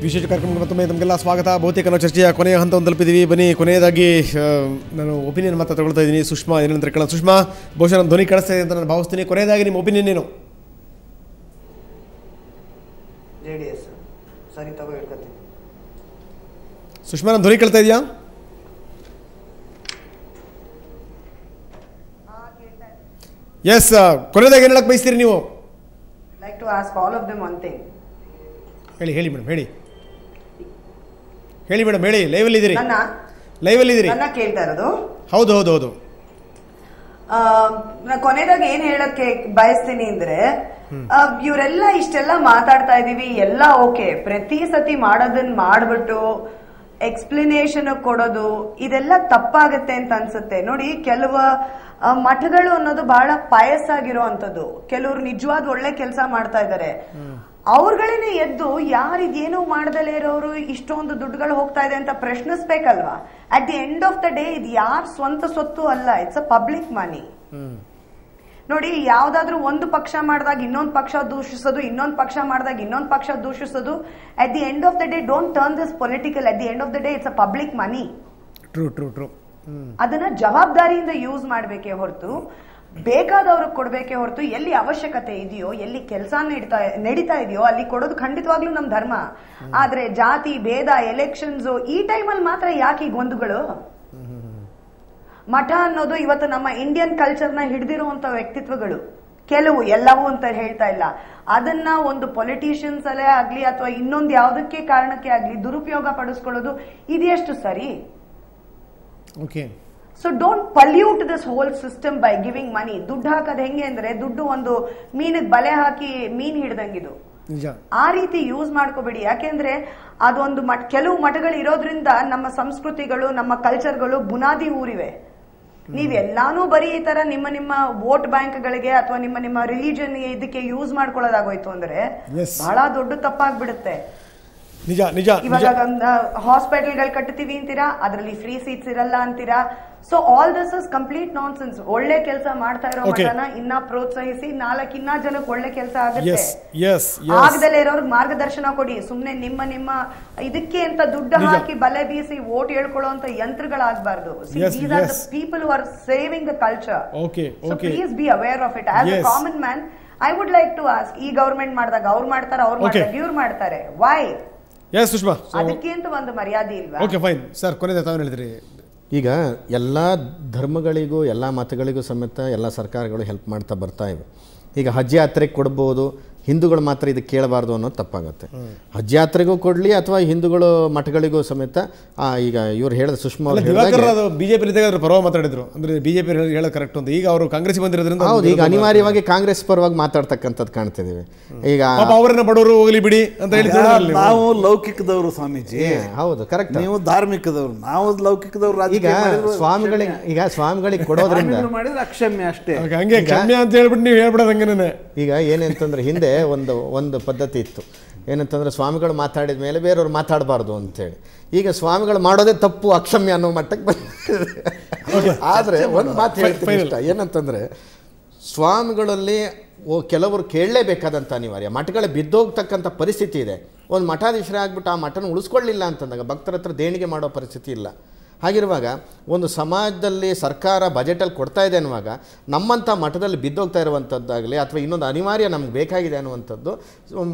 ವಿಶೇಷ ಕಾರ್ಯಕ್ರಮಕ್ಕೆ ಮತ್ತೊಮ್ಮೆ ತಮಗೆಲ್ಲ ಸ್ವಾಗತ. ಬಹುತೇಕ ನಾವು ಚರ್ಚೆಯ ಕೊನೆಯ ಹಂತವನ್ನು ತಲುಪಿದ್ದೀವಿ. ಬನ್ನಿ, ಕೊನೆಯದಾಗಿ ನಾನು ಒಪಿನಿಯನ್ ಮಾತ್ರ ತಗೊಳ್ತಾ ಇದ್ದೀನಿ. ಸುಷ್ಮಾ ಏನಂತ ಕೇಳೋಣ. ಸುಷ್ಮಾ, ಬಹುಶಃ ನನ್ನ ಧ್ವನಿ ಕಳಿಸ್ತಾ ಇದೆ ಅಂತ ನಾನು ಭಾವಿಸ್ತೀನಿ. ಕೊನೆಯದಾಗಿ ನಿಮ್ಮ ಒಪಿನಿಯನ್ ಏನು? JDS ಸರಿ ತಗೋ ಹೇಳ್ಕೊತೀನಿ. ಸುಷ್ಮಾ, ನನ್ನ ಧ್ವನಿ ಕೇಳ್ತಾ ಇದೆಯಾ? ಎಸ್, ಕೊನೆಯದಾಗಿ ಏನು ಹೇಳಕ್ಕೆ ಬಯಸ್ತೀರಿ ನೀವು? Like to ask all of them one thing. ಹೇಳಿ ಮೇಡಮ್, ಹೇಳಿ ಮೇಡಮ್, ಹೇಳಿ. ಲೈವಲ್ಲಿದ್ದೀರಿ? ನನ್ನ ಕೇಳ್ತಾ ಇರೋದು? ಹೌದು. ನಾ ಕೊನೆಯದಾಗಿ ಏನ್ ಹೇಳಕ್ಕೆ ಬಯಸ್ತೀನಿ ಅಂದ್ರೆ, ಇವರೆಲ್ಲ ಇಷ್ಟೆಲ್ಲ ಮಾತಾಡ್ತಾ ಇದೀವಿ, ಎಲ್ಲ ಓಕೆ. ಪ್ರತಿ ಸತಿ ಮಾಡೋದನ್ನ ಮಾಡ್ಬಿಟ್ಟು ಎಕ್ಸ್ಪ್ಲನೇಷನ್ ಕೊಡೋದು ಇದೆಲ್ಲ ತಪ್ಪಾಗತ್ತೆ ಅಂತ ಅನ್ಸುತ್ತೆ. ನೋಡಿ, ಕೆಲವು ಮಠಗಳು ಅನ್ನೋದು ಬಹಳ ಪಾಯಸ್ಸಾಗಿರೋ ಅಂತದ್ದು. ಕೆಲವರು ನಿಜವಾದ ಒಳ್ಳೆ ಕೆಲಸ ಮಾಡ್ತಾ ಇದ್ದಾರೆ. ಅವ್ರಗಳೇನೆ ಎದ್ದು ಯಾರಿಗೇನು ಮಾಡ್ದಲೇ ಇರೋರು ಇಷ್ಟೊಂದು ದುಡ್ಡುಗಳು ಹೋಗ್ತಾ ಇದೆ ಅಂತ ಪ್ರಶ್ನಿಸ್ಬೇಕಲ್ವಾ? At the end of the day ಇದು ಯಾರ ಸ್ವಂತ ಸೊತ್ತು ಅಲ್ಲ, ಇಟ್ಸ್ ಅ ಪಬ್ಲಿಕ್ ಮನಿ. ನೋಡಿ, ಯಾವ್ದಾದ್ರು ಒಂದು ಪಕ್ಷ ಮಾಡಿದಾಗ ಇನ್ನೊಂದು ಪಕ್ಷ ದೂಷಿಸೋದು, ಇನ್ನೊಂದು ಪಕ್ಷ ಮಾಡಿದಾಗ ಇನ್ನೊಂದು ಪಕ್ಷ ದೂಷಿಸೋದು. At the end of the day don't turn this political. At the end of the day it's a public money. True. ಅದನ್ನ ಜವಾಬ್ದಾರಿಯಿಂದ ಯೂಸ್ ಮಾಡ್ಬೇಕೇ ಹೊರತು, ಬೇಕಾದವ್ರಿಗೆ ಕೊಡ್ಬೇಕೇ ಹೊರತು, ಎಲ್ಲಿ ಅವಶ್ಯಕತೆ ಇದೆಯೋ, ಎಲ್ಲಿ ಕೆಲಸ ನಡೀತಾ ಇದೆಯೋ ಅಲ್ಲಿ ಕೊಡೋದು ಖಂಡಿತವಾಗ್ಲೂ ನಮ್ ಧರ್ಮ. ಆದ್ರೆ ಜಾತಿ ಭೇದ, ಎಲೆಕ್ಷನ್ಸ್ ಈ ಟೈಮಲ್ಲಿ ಮಾತ್ರ ಯಾಕೆ ಈ ಗೊಂದುಗಳು? ಮಠ ಅನ್ನೋದು ಇವತ್ತು ನಮ್ಮ ಇಂಡಿಯನ್ ಕಲ್ಚರ್ನ ಹಿಡಿದಿರುವಂತ ವ್ಯಕ್ತಿತ್ವಗಳು ಕೆಲವು, ಎಲ್ಲವೂ ಅಂತ ಹೇಳ್ತಾ ಇಲ್ಲ. ಅದನ್ನ ಒಂದು ಪೊಲಿಟಿಷಿಯನ್ಸ್ ಅಲ್ಲೇ ಆಗ್ಲಿ ಅಥವಾ ಇನ್ನೊಂದು ಯಾವುದಕ್ಕೆ ಕಾರಣಕ್ಕೆ ಆಗ್ಲಿ ದುರುಪಯೋಗ ಪಡಿಸ್ಕೊಳ್ಳೋದು ಇದೆಷ್ಟು ಸರಿ? Okay. So don't pollute this whole system by giving money. ದುಡ್ಡು ಹಾಕೋದು ಹೆಂಗೆ ಅಂದ್ರೆ, ದುಡ್ಡು ಒಂದು ಮೀನಿಗೆ ಬಲೆ ಹಾಕಿ ಮೀನ್ ಹಿಡ್ದಂಗಿದು. ಆ ರೀತಿ ಯೂಸ್ ಮಾಡ್ಕೋಬೇಡಿ. ಯಾಕೆಂದ್ರೆ ಅದೊಂದು ಕೆಲವು ಮಠಗಳು ಇರೋದ್ರಿಂದ ನಮ್ಮ ಸಂಸ್ಕೃತಿಗಳು, ನಮ್ಮ ಕಲ್ಚರ್ಗಳು ಬುನಾದಿ ಊರಿವೆ. ನೀವೆಲ್ಲಾನು ಬರೀ ಈ ತರ ನಿಮ್ಮ ವೋಟ್ ಬ್ಯಾಂಕ್ಗಳಿಗೆ ಅಥವಾ ನಿಮ್ಮ ರಿಲಿಜನ್ ಇದಕ್ಕೆ ಯೂಸ್ ಮಾಡ್ಕೊಳ್ಳೋದಾಗೋಯ್ತು ಅಂದ್ರೆ ಬಹಳ ದೊಡ್ಡ ತಪ್ಪಾಗ್ಬಿಡುತ್ತೆ. ನಿಜ. ಇವಾಗ ಹಾಸ್ಪಿಟಲ್ಗಳು ಕಟ್ತೀವಿ ಅಂತೀರಾ, ಅದರಲ್ಲಿ ಫ್ರೀ ಸೀಟ್ಸ್ ಇರಲ್ಲ ಅಂತೀರಾ. So all this is complete non sense. ಒಳ್ಳೆ ಕೆಲಸ ಮಾಡ್ತಾ ಇರೋ ಮಠನ ಇನ್ನ ಪ್ರೋತ್ಸಾಹಿಸಿ, ಇನ್ನ ಜನಕ್ಕೆ ಒಳ್ಳೆ ಕೆಲಸ ಆಗುತ್ತೆ. ಆಗದಲ್ಲೇ ಇರೋರ್ಗೆ ಮಾರ್ಗದರ್ಶನ ಕೊಡಿ. ಸುಮ್ನೆ ನಿಮ್ಮ ಇದಕ್ಕೆ ಅಂತ ದುಡ್ಡು ಹಾಕಿ ಬಲೆ ಬೀಸಿ ವೋಟ್ ಹೇಳ್ಕೊಳ್ಳೋ ಅಂತ ಯಂತ್ರಗಳಾಗಬಾರ್ದು. These are the people who are saving the culture. So please be aware of it. As a common man I would like to ask, ಈ ಗವರ್ಮೆಂಟ್ ಮಾಡಿದಾಗ ಅವ್ರು ಮಾಡ್ತಾರೆ, ಇವ್ರು ಮಾಡ್ತಾರೆ, ವೈ? ಸುಷ್ಮಾ, ಅದಕ್ಕೆ ಅಂತ ಒಂದು ಮರ್ಯಾದೆ ಇಲ್ವಾ? Okay, fine sir. ಕೊನೆಯದ ತಾವು ಹೇಳಿದ್ರಿ, ಈಗ ಎಲ್ಲ ಧರ್ಮಗಳಿಗೂ ಎಲ್ಲ ಮತಗಳಿಗೂ ಸಮೇತ ಎಲ್ಲ ಸರ್ಕಾರಗಳು ಹೆಲ್ಪ್ ಮಾಡ್ತಾ ಬರ್ತಾ ಇವೆ. ಈಗ ಹಜ್ ಯಾತ್ರೆಗೆ ಕೊಡ್ಬೋದು, ಹಿಂದೂಗಳು ಮಾತ್ರ ಇದಕ್ಕೆ ಕೇಳಬಾರ್ದು ಅನ್ನೋದು ತಪ್ಪಾಗುತ್ತೆ. ಹಜ್ ಯಾತ್ರೆಗೂ ಕೊಡಲಿ ಅಥವಾ ಹಿಂದೂಗಳು ಮಠಗಳಿಗೂ ಸಮೇತ. ಈಗ ಇವ್ರು ಹೇಳಿದ ಸುಷ್ಮಾ ಬಿಜೆಪಿ ಪರವಾಗಿ ಮಾತಾಡಿದ್ರು, ಅಂದ್ರೆ ಬಿಜೆಪಿ ಹೇಳೋದು ಕರೆಕ್ಟ್ ಅಂತ. ಈಗ ಅವರು ಕಾಂಗ್ರೆಸ್ ಬಂದಿರೋದ್ರಿಂದ ಹೌದು, ಈಗ ಅನಿವಾರ್ಯವಾಗಿ ಕಾಂಗ್ರೆಸ್ ಪರವಾಗಿ ಮಾತಾಡ್ತಕ್ಕಂಥದ್ದು ಕಾಣ್ತಿದ್ದೀವಿ. ಈಗ ಅವರನ್ನ ಬಡವರು ಹೋಗಲಿ ಬಿಡಿ ಅಂತ ಹೇಳಿ, ನಾವು ಲೌಕಿಕದವರು ಸ್ವಾಮೀಜಿ. ಹೌದು, ಕರೆಕ್ಟ್. ನೀವು ಧಾರ್ಮಿಕದವರು, ನಾವು ಲೌಕಿಕದವರು. ಈಗ ಸ್ವಾಮಿಗಳಿಗೆ ಕೊಡೋದ್ರಿಂದ ಮಾಡಿದ್ರೆ ಅಕ್ಷಮ್ಯ ಅಷ್ಟೇ. ಹಂಗೆ ಕ್ಷಮ್ಯ ಅಂತ ಹೇಳ್ಬಿಟ್ಟು ನೀವು ಹೇಳ್ಬಿಡೋದು ಹಂಗೇನೆ. ಈಗ ಏನಂತಂದ್ರೆ, ಹಿಂದೆ ಒಂದು ಪದ್ಧತಿ ಇತ್ತು. ಏನಂತಂದ್ರೆ, ಸ್ವಾಮಿಗಳು ಮಾತಾಡಿದ ಮೇಲೆ ಬೇರೆಯವ್ರು ಮಾತಾಡಬಾರ್ದು ಅಂತೇಳಿ. ಈಗ ಸ್ವಾಮಿಗಳು ಮಾಡೋದೇ ತಪ್ಪು, ಅಕ್ಷಮ್ಯ ಅನ್ನೋ ಮಟ್ಟಕ್ಕೆ ಬಂದಿದೆ. ಆದರೆ ಒಂದು ಮಾತು ಹೇಳ್ತೀನಿ ಇಷ್ಟ, ಏನಂತಂದರೆ ಸ್ವಾಮಿಗಳಲ್ಲಿ ಕೆಲವರು ಕೇಳಲೇಬೇಕಾದಂಥ ಅನಿವಾರ್ಯ. ಮಠಗಳೇ ಬಿದ್ದೋಗ್ತಕ್ಕಂಥ ಪರಿಸ್ಥಿತಿ ಇದೆ. ಒಂದು ಮಠಾಧೀಶರೇ ಆಗ್ಬಿಟ್ಟು ಆ ಮಠನ ಉಳಿಸ್ಕೊಳ್ಳಿಲ್ಲ ಅಂತಂದಾಗ ಭಕ್ತರ ಹತ್ರ ದೇಣಿಗೆ ಮಾಡೋ ಪರಿಸ್ಥಿತಿ ಇಲ್ಲ. ಹಾಗಿರುವಾಗ ಒಂದು ಸಮಾಜದಲ್ಲಿ ಸರ್ಕಾರ ಬಜೆಟಲ್ಲಿ ಕೊಡ್ತಾ ಇದೆ ಅನ್ನುವಾಗ ನಮ್ಮಂಥ ಮಠದಲ್ಲಿ ಬಿದ್ದೋಗ್ತಾ ಇರುವಂಥದ್ದಾಗಲಿ ಅಥವಾ ಇನ್ನೊಂದು ಅನಿವಾರ್ಯ ನಮ್ಗೆ ಬೇಕಾಗಿದೆ ಅನ್ನುವಂಥದ್ದು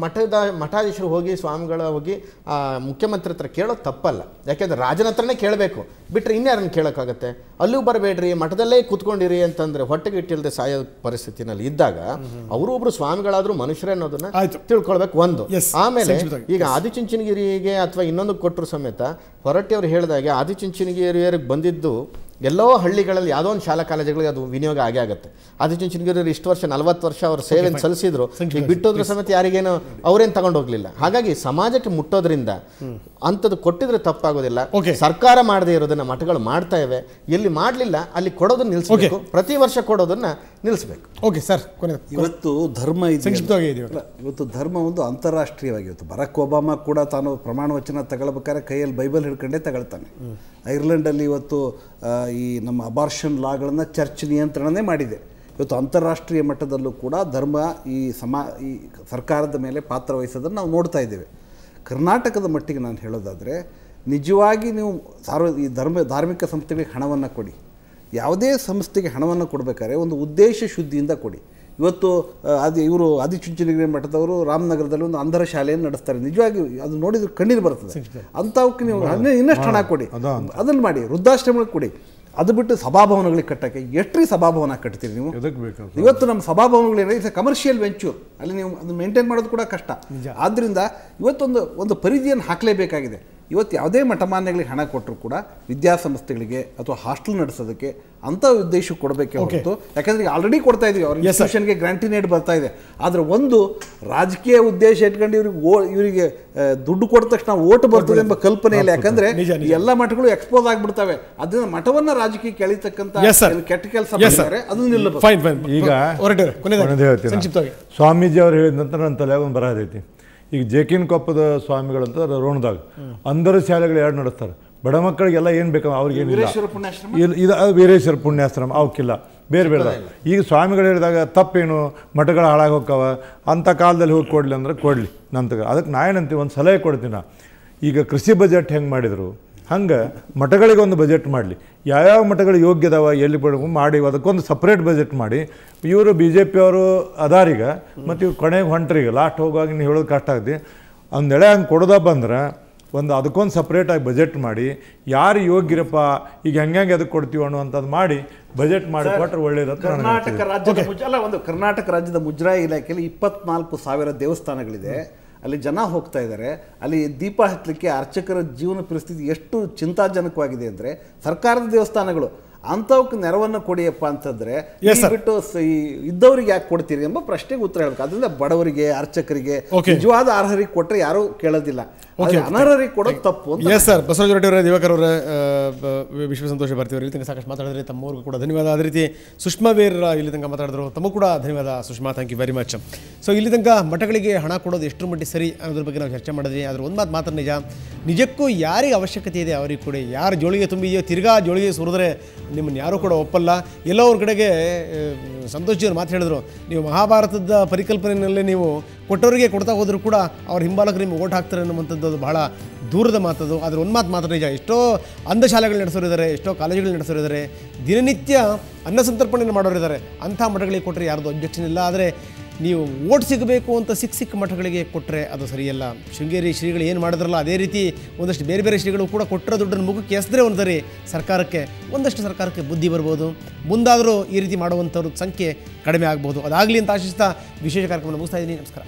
ಮಠಾಧೀಶರು ಹೋಗಿ, ಸ್ವಾಮಿಗಳ ಹೋಗಿ ಮುಖ್ಯಮಂತ್ರಿ ಹತ್ರ ಕೇಳೋದು ತಪ್ಪಲ್ಲ. ಯಾಕೆಂದರೆ ರಾಜನ ಹತ್ರನೇ ಕೇಳಬೇಕು, ಬಿಟ್ಟರೆ ಇನ್ಯಾರನ್ನು ಕೇಳೋಕ್ಕಾಗತ್ತೆ? ಅಲ್ಲೂ ಬರಬೇಡ್ರಿ, ಮಠದಲ್ಲೇ ಕೂತ್ಕೊಂಡಿರಿ ಅಂತಂದರೆ ಹೊಟ್ಟೆಗೆ ಇಟ್ಟಿಲ್ಲದೆ ಸಾಯೋ ಪರಿಸ್ಥಿತಿನಲ್ಲಿ ಇದ್ದಾಗ ಅವರು ಒಬ್ಬರು ಸ್ವಾಮಿಗಳಾದರೂ ಮನುಷ್ಯರೇ ಅನ್ನೋದನ್ನು ತಿಳ್ಕೊಳ್ಬೇಕು. ಒಂದು ಆಮೇಲೆ ಈಗ ಆದಿಚುಂಚನಗಿರಿಗೆ ಅಥವಾ ಇನ್ನೊಂದು ಕೊಟ್ಟರು ಸಮೇತ ಹೊರಟ್ಟಿಯವರು ಹೇಳಿದಾಗೆ ಆದಿಚುಂಚನಗಿರಿಯರಿಗೆ ಬಂದಿದ್ದು ಎಲ್ಲೋ ಹಳ್ಳಿಗಳಲ್ಲಿ ಯಾವುದೋ ಒಂದು ಶಾಲಾ ಕಾಲೇಜುಗಳಿಗೆ ಅದು ವಿನಿಯೋಗ ಆಗೇ ಆಗುತ್ತೆ. ಆದಿಚುಂಚನಗಿರಿಯವರು ಇಷ್ಟು ವರ್ಷ 40 ವರ್ಷ ಅವರು ಸೇವೆಯನ್ನು ಸಲ್ಲಿಸಿದ್ರು, ಈಗ ಬಿಟ್ಟೋದ್ರ ಸಮೇತ ಯಾರಿಗೇನು ಅವರೇನು ತಗೊಂಡೋಗ್ಲಿಲ್ಲ. ಹಾಗಾಗಿ ಸಮಾಜಕ್ಕೆ ಮುಟ್ಟೋದ್ರಿಂದ ಅಂಥದ್ದು ಕೊಟ್ಟಿದ್ರೆ ತಪ್ಪಾಗೋದಿಲ್ಲ. ಸರ್ಕಾರ ಮಾಡದೇ ಇರೋದನ್ನ ಮಠಗಳು ಮಾಡ್ತಾ ಇವೆ. ಎಲ್ಲಿ ಮಾಡಲಿಲ್ಲ ಅಲ್ಲಿ ಕೊಡೋದನ್ನ ನಿಲ್ಲಿಸಬೇಕು, ಪ್ರತಿ ವರ್ಷ ಕೊಡೋದನ್ನ ನಿಲ್ಲಿಸಬೇಕು. ಓಕೆ ಸರ್, ಇವತ್ತು ಧರ್ಮ ಇವತ್ತು ಧರ್ಮ ಒಂದು ಅಂತಾರಾಷ್ಟ್ರೀಯವಾಗಿ, ಇವತ್ತು ಬರಾಕ್ ಒಬಾಮಾ ಕೂಡ ತಾನು ಪ್ರಮಾಣ ವಚನ ತಗೊಳ್ಬೇಕಾದ್ರೆ ಕೈಯಲ್ಲಿ ಬೈಬಲ್ ಹಿಡ್ಕೊಂಡೇ ತಗೊಳ್ತಾನೆ. ಐರ್ಲೆಂಡಲ್ಲಿ ಇವತ್ತು ಈ ನಮ್ಮ ಅಬಾರ್ಷನ್ ಲಾಗಳನ್ನು ಚರ್ಚ್ ನಿಯಂತ್ರಣನೇ ಮಾಡಿದೆ. ಇವತ್ತು ಅಂತಾರಾಷ್ಟ್ರೀಯ ಮಟ್ಟದಲ್ಲೂ ಕೂಡ ಧರ್ಮ ಈ ಸರ್ಕಾರದ ಮೇಲೆ ಪಾತ್ರ ವಹಿಸೋದನ್ನು ನಾವು ನೋಡ್ತಾ ಇದ್ದೇವೆ. ಕರ್ನಾಟಕದ ಮಟ್ಟಿಗೆ ನಾನು ಹೇಳೋದಾದರೆ ನಿಜವಾಗಿ ನೀವು ಈ ಧಾರ್ಮಿಕ ಸಂಸ್ಥೆಗಳಿಗೆ ಹಣವನ್ನು ಕೊಡಿ. ಯಾವುದೇ ಸಂಸ್ಥೆಗೆ ಹಣವನ್ನು ಕೊಡಬೇಕಾದ್ರೆ ಒಂದು ಉದ್ದೇಶ ಶುದ್ಧಿಯಿಂದ ಕೊಡಿ. ಇವತ್ತು ಇವರು ಆದಿಚುಂಚನಗಿರಿ ಮಠದವರು ರಾಮನಗರದಲ್ಲಿ ಒಂದು ಅಂಧರ ಶಾಲೆಯನ್ನು ನಡೆಸ್ತಾರೆ. ನಿಜವಾಗಿ ಅದು ನೋಡಿದ್ರೆ ಕಣ್ಣೀರು ಬರ್ತದೆ. ಅಂಥವಕ್ಕೆ ನೀವು ಇನ್ನಷ್ಟು ಹಣ ಕೊಡಿ, ಅದನ್ನು ಮಾಡಿ, ವೃದ್ಧಾಶ್ರಮಗಳಿಗೆ ಕೊಡಿ. ಅದು ಬಿಟ್ಟು ಸಭಾಭವನಗಳಿಗೆ ಕಟ್ಟಕ್ಕೆ ಎಷ್ಟ್ರಿ ಸಭಾಭವನ ಕಟ್ತೀರಿ ನೀವು? ಇವತ್ತು ನಮ್ಮ ಸಭಾಭವನಗಳೇನಿದೆ ಇಟ್ಸ್ ಕಮರ್ಷಿಯಲ್ ವೆಂಚೂರ್, ಅಲ್ಲಿ ನೀವು ಅದನ್ನು ಮೇಂಟೈನ್ ಮಾಡೋದು ಕೂಡ ಕಷ್ಟ. ಆದ್ದರಿಂದ ಇವತ್ತೊಂದು ಪರಿಧಿಯನ್ನು ಹಾಕಲೇಬೇಕಾಗಿದೆ. ಇವತ್ತು ಯಾವುದೇ ಮಠಮಾನ್ಯಗಳಿಗೆ ಹಣ ಕೊಟ್ಟರು ಕೂಡ ವಿದ್ಯಾಸಂಸ್ಥೆಗಳಿಗೆ ಅಥವಾ ಹಾಸ್ಟೆಲ್ ನಡೆಸೋದಕ್ಕೆ ಅಂಥ ಉದ್ದೇಶಕ್ಕೆ ಕೊಡಬೇಕೆ ಹೊರತು, ಯಾಕಂದರೆ ಆಲ್ರೆಡಿ ಕೊಡ್ತಾ ಇದೀವಿ ಅವ್ರ ಇನ್ಸ್ಟಿಟ್ಯೂಷನ್ಗೆ ಗ್ರಾಂಟಿನೇಟ್ ಬರ್ತಾ ಇದೆ. ಆದರೆ ಒಂದು ರಾಜಕೀಯ ಉದ್ದೇಶ ಇಟ್ಕೊಂಡು ಇವರಿಗೆ ದುಡ್ಡು ಕೊಟ್ಟ ತಕ್ಷಣ ಓಟ್ ಬರ್ತದೆ ಎಂಬ ಕಲ್ಪನೆ ಇಲ್ಲ. ಯಾಕಂದ್ರೆ ಎಲ್ಲ ಮಠಗಳು ಎಕ್ಸ್ಪೋಸ್ ಆಗ್ಬಿಡ್ತವೆ. ಅದರಿಂದ ಮಠವನ್ನ ರಾಜಕೀಯಕ್ಕೆ ಎಳಿತಕ್ಕಂಥ ಕೆಟ್ಟ ಕೆಲಸ ಮಾಡಿದ್ದಾರೆ, ಅದು ನಿಲ್ಲಬೇಕು. ಈಗ ಸ್ವಾಮೀಜಿ ಅವರು ಹೇಳಿದ ನಂತರ ನನ್ನ ತಲೆ ಒಂದು ಬರಹದೈತಿ. ಈಗ ಜೇಕಿನ್ ಕೊಪ್ಪದ ಸ್ವಾಮಿಗಳಂತ ರೋಣದಾಗ ಅಂಧರ ಶಾಲೆಗಳು 2 ನಡೆಸ್ತಾರೆ. ಬಡ ಮಕ್ಕಳಿಗೆಲ್ಲ ಏನು ಬೇಕು ಅವ್ರಿಗೇನಿಲ್ಲ. ಇದು ವೀರೇಶ್ವರ ಪುಣ್ಯಾಶ್ರಮ ಅವಕ್ಕಿಲ್ಲ, ಬೇರೆ ಬೇರೆ. ಈಗ ಸ್ವಾಮಿಗಳು ಹೇಳಿದಾಗ ತಪ್ಪೇನು, ಮಠಗಳು ಹಾಳಾಗಿ ಹೋಗ್ತಾವ, ಅಂಥ ಕಾಲದಲ್ಲಿ ಹೋಗಿ ಕೊಡಲಿ ಅಂದ್ರೆ ಕೊಡಲಿ ನಂತರ. ಅದಕ್ಕೆ ನಾ ಏನಂತೀವಿ, ಒಂದು ಸಲಹೆ ಕೊಡ್ತೀನಿ. ಈಗ ಕೃಷಿ ಬಜೆಟ್ ಹೆಂಗೆ ಮಾಡಿದರು ಹಂಗೆ ಮಠಗಳಿಗೆ ಒಂದು ಬಜೆಟ್ ಮಾಡಲಿ. ಯಾವ್ಯಾವ ಮಠಗಳು ಯೋಗ್ಯದವ ಎಲ್ಲಿ ಮಾಡಿ ಅದಕ್ಕೊಂದು ಸಪ್ರೇಟ್ ಬಜೆಟ್ ಮಾಡಿ. ಇವರು BJP ಅವರು ಅದಾರೀಗ, ಮತ್ತು ಇವ್ರು ಕೊನೆಗೆ ಹೊಂಟ್ರಿಗೆ ಲಾಸ್ಟ್ ಹೋಗುವಾಗ ನೀವು ಹೇಳೋದು ಕಷ್ಟ ಆಗುತ್ತೆ. ಒಂದೆಳೆ ಹಂಗೆ ಕೊಡೋದ ಬಂದ್ರೆ ಅದಕ್ಕೊಂದು ಸಪ್ರೇಟಾಗಿ ಬಜೆಟ್ ಮಾಡಿ, ಯಾರು ಯೋಗ್ಯರಪ್ಪ ಈಗ ಹೆಂಗೆ ಅದಕ್ಕೆ ಕೊಡ್ತೀವಿ ಅನ್ನುವಂಥದ್ದು ಮಾಡಿ ಬಜೆಟ್ ಮಾಡಿ ಕೊಟ್ಟರೆ ಒಳ್ಳೇದು. ಕರ್ನಾಟಕ ರಾಜ್ಯದ ಮುಜರಾಯಿ ಇಲಾಖೆಯಲ್ಲಿ 24,000 ದೇವಸ್ಥಾನಗಳಿದೆ. ಅಲ್ಲಿ ಜನ ಹೋಗ್ತಾ ಇದ್ದಾರೆ. ಅಲ್ಲಿ ದೀಪ ಹಚ್ಚಲಿಕ್ಕೆ ಅರ್ಚಕರ ಜೀವನ ಪರಿಸ್ಥಿತಿ ಎಷ್ಟು ಚಿಂತಾಜನಕವಾಗಿದೆ ಅಂದರೆ, ಸರ್ಕಾರದ ದೇವಸ್ಥಾನಗಳು ಅಂಥವಕ್ಕೆ ನೆರವನ್ನು ಕೊಡಿಯಪ್ಪ ಅಂತಂದರೆ ಬಿಟ್ಟು ಇದ್ದವರಿಗೆ ಯಾಕೆ ಕೊಡ್ತೀರಿ ಎಂಬ ಪ್ರಶ್ನೆಗೆ ಉತ್ತರ ಹೇಳಬೇಕು. ಅದರಿಂದ ಬಡವರಿಗೆ, ಅರ್ಚಕರಿಗೆ, ನಿಜವಾದ ಅರ್ಹರಿಗೆ ಕೊಟ್ಟರೆ ಯಾರೂ ಕೇಳೋದಿಲ್ಲ, ಅನರ್ಹರಿಗೆ ಕೊಡೋದು ತಪ್ಪು ಅಂತ. ಎಸ್ ಸರ್, ಬಸವರಾಜ ಹೊರಟ್ಟಿ ಅವರೇ, ದಿವಾಕರ್ ಅವರ ವಿಶ್ವ ಸಂತೋಷ ಭಾರತಿ ಅವರು ಇಲ್ಲಿ ತನಕ ಸಾಕಷ್ಟು ಮಾತಾಡಿದ್ರೆ ತಮ್ಮವ್ರಿಗೂ ಕೂಡ ಧನ್ಯವಾದ. ಅದೇ ರೀತಿ ಸುಷ್ಮಾ ವೀರ್ ಇಲ್ಲಿ ತನಕ ಮಾತಾಡಿದ್ರು, ತಮಗೂ ಕೂಡ ಧನ್ಯವಾದ Sushma, thank you very much. So ಇಲ್ಲಿ ತನಕ ಮಠಗಳಿಗೆ ಹಣ ಕೊಡೋದು ಎಷ್ಟು ಮಟ್ಟಿಗೆ ಸರಿ ಅನ್ನೋದ್ರ ಬಗ್ಗೆ ನಾವು ಚರ್ಚೆ ಮಾಡಿದ್ವಿ. ಆದರೆ ಒಂದು ಮಾತ್ರ ನಿಜ, ನಿಜಕ್ಕೂ ಯಾರಿಗೆ ಅವಶ್ಯಕತೆ ಇದೆ ಅವರಿಗೆ ಕೊಡಿ. ಯಾರು ಜೋಳಿಗೆ ತುಂಬಿದೆಯೋ ತಿರ್ಗಾ ಜೋಳಿಗೆ ಸುರಿದ್ರೆ ನಿಮ್ಮನ್ನು ಯಾರೂ ಕೂಡ ಒಪ್ಪಲ್ಲ. ಎಲ್ಲೋ ಅವ್ರ ಕಡೆಗೆ ಸಂತೋಷಿಯವರು ಮಾತು ಹೇಳಿದ್ರು, ನೀವು ಮಹಾಭಾರತದ ಪರಿಕಲ್ಪನೆಯಲ್ಲೇ ನೀವು ಕೊಟ್ಟವರಿಗೆ ಕೊಡ್ತಾ ಹೋದರೂ ಕೂಡ ಅವ್ರ ಹಿಂಬಾಲಕರು ನಿಮ್ಗೆ ಓಟ್ ಹಾಕ್ತಾರೆ ಅನ್ನುವಂಥದ್ದು ಅದು ಬಹಳ ದೂರದ ಮಾತದು. ಆದರೆ ಒಂದು ಮಾತ್ರ ನಿಜ, ಎಷ್ಟೋ ಅಂಧ ಶಾಲೆಗಳು ನಡೆಸೋರಿದ್ದಾರೆ, ಎಷ್ಟೋ ಕಾಲೇಜುಗಳು ನಡೆಸೋರಿದ್ದಾರೆ, ದಿನನಿತ್ಯ ಅನ್ನ ಸಂತರ್ಪಣೆಯನ್ನು ಮಾಡೋರಿದ್ದಾರೆ. ಅಂಥ ಮಠಗಳಿಗೆ ಕೊಟ್ಟರೆ ಯಾರ್ದು ಅಬ್ಜೆಕ್ಷನ್ ಇಲ್ಲ. ಆದರೆ ನೀವು ಓಟ್ ಸಿಗಬೇಕು ಅಂತ ಸಿಕ್ಕ ಮಠಗಳಿಗೆ ಕೊಟ್ಟರೆ ಅದು ಸರಿಯಲ್ಲ. ಶೃಂಗೇರಿ ಶ್ರೀಗಳು ಏನು ಮಾಡಿದ್ರಲ್ಲ ಅದೇ ರೀತಿ ಒಂದಷ್ಟು ಬೇರೆ ಬೇರೆ ಶ್ರೀಗಳು ಕೂಡ ಕೊಟ್ಟರೆ ದುಡ್ಡನ್ನು ಮುಖಕ್ಕೆ ಎಸೆದ್ರೆ ಒಂದ್ಸರಿ ಒಂದಷ್ಟು ಸರ್ಕಾರಕ್ಕೆ ಬುದ್ಧಿ ಬರ್ಬೋದು. ಮುಂದಾದರೂ ಈ ರೀತಿ ಮಾಡುವಂಥವ್ರ ಸಂಖ್ಯೆ ಕಡಿಮೆ ಆಗ್ಬೋದು. ಅದಾಗಲಿ ಅಂತ ಆಶಿಸ್ತಾ ವಿಶೇಷ ಕಾರ್ಯಕ್ರಮ ಮುಗಿಸ್ತಾ ಇದ್ದೀನಿ. ನಮಸ್ಕಾರ.